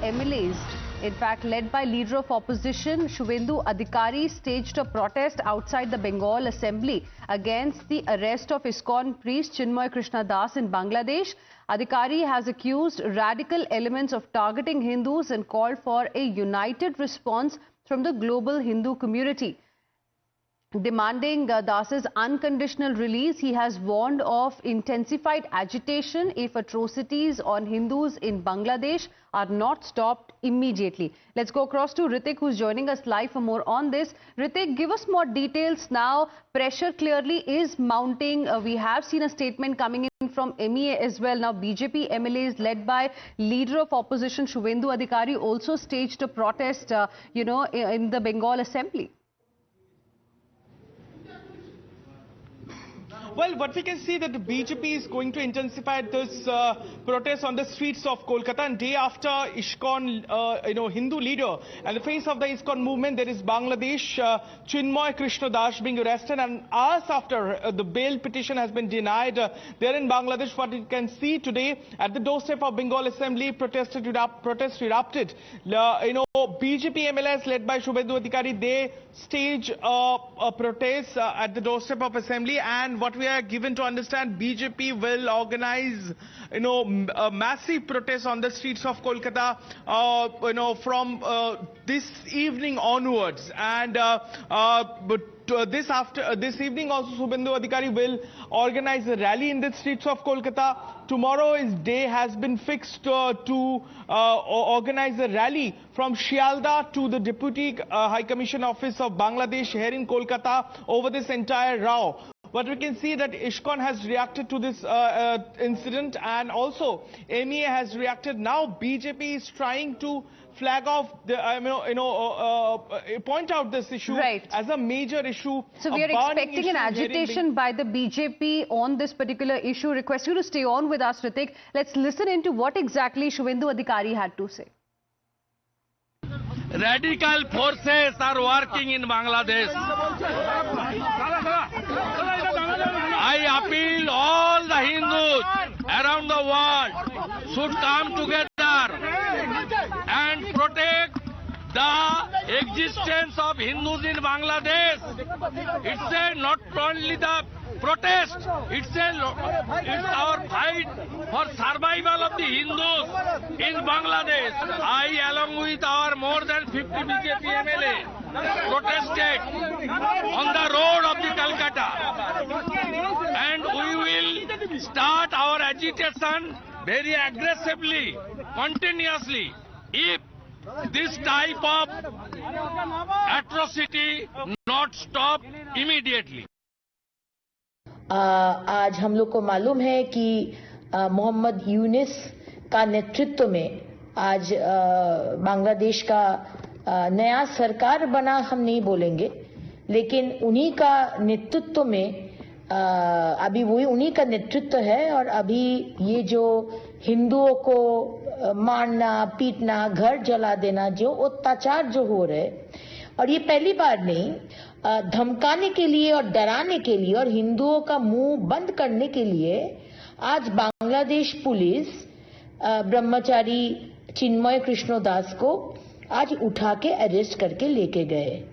MLAs, in fact led by leader of opposition Shubhendu Adhikari, staged a protest outside the Bengal Assembly against the arrest of ISKCON priest Chinmoy Krishna Das in Bangladesh. Adhikari has accused radical elements of targeting Hindus and called for a united response from the global Hindu community. Demanding Das's unconditional release, he has warned of intensified agitation if atrocities on Hindus in Bangladesh are not stopped immediately. Let's go across to Ritik, who's joining us live for more on this. Ritik, give us more details now. Pressure clearly is mounting. We have seen a statement coming in from MEA as well. Now, BJP MLAs led by leader of opposition Shubhendu Adhikari also staged a protest, in the Bengal Assembly. Well, what we can see that the BJP is going to intensify this protest on the streets of Kolkata, and day after ISKCON, Hindu leader and the face of the ISKCON movement, there is Bangladesh, Chinmoy Krishna Das being arrested, and hours after the bail petition has been denied there in Bangladesh. What you can see today at the doorstep of Bengal Assembly, protest erupted. BJP MLAs led by Shubhendu Adhikari, they stage a protest at the doorstep of Assembly, and what we are given to understand, BJP will organize, a massive protest on the streets of Kolkata, from this evening onwards. And this evening also Shubhendu Adhikari will organize a rally in the streets of Kolkata. Tomorrow's day has been fixed to organize a rally from Shialda to the Deputy High Commission Office of Bangladesh here in Kolkata over this entire row. But we can see that ISKCON has reacted to this incident, and also MEA has reacted. Now BJP is trying to flag off the, point out this issue as a major issue. So we are expecting an agitation by the BJP on this particular issue. Request you to stay on with us, Ritik. Let's listen into what exactly Shubhendu Adhikari had to say. Radical forces are working in Bangladesh. I appeal all the Hindus around the world should come together and protect the existence of Hindus in Bangladesh. It's not only the protest, it's our fight for survival of the Hindus in Bangladesh. I, along with our more than 50 BJP MLA, protested on the road of the Calcutta, and we will start our agitation very aggressively, continuously, if this type of atrocity not stop immediately. आज हम लोग को मालूम है कि मोहम्मद यूनिस का नेतृत्व में आज बांग्लादेश का नया सरकार बना, हम नहीं बोलेंगे, लेकिन उन्हीं का नेतृत्व में अभी वही उन्हीं का नेतृत्व है। और अभी ये जो हिंदुओं को मारना, पीटना, घर जला देना, जो अत्याचार जो हो रहे, और ये पहली बार नहीं, धमकाने के लिए और डराने के लिए और हिंदुओं का मुंह बंद करने के लिए आज बांग्लादेश पुलिस ब्रह्मचारी चिन्मय कृष्ण दास को आज उठा के अरेस्ट करके लेके गए।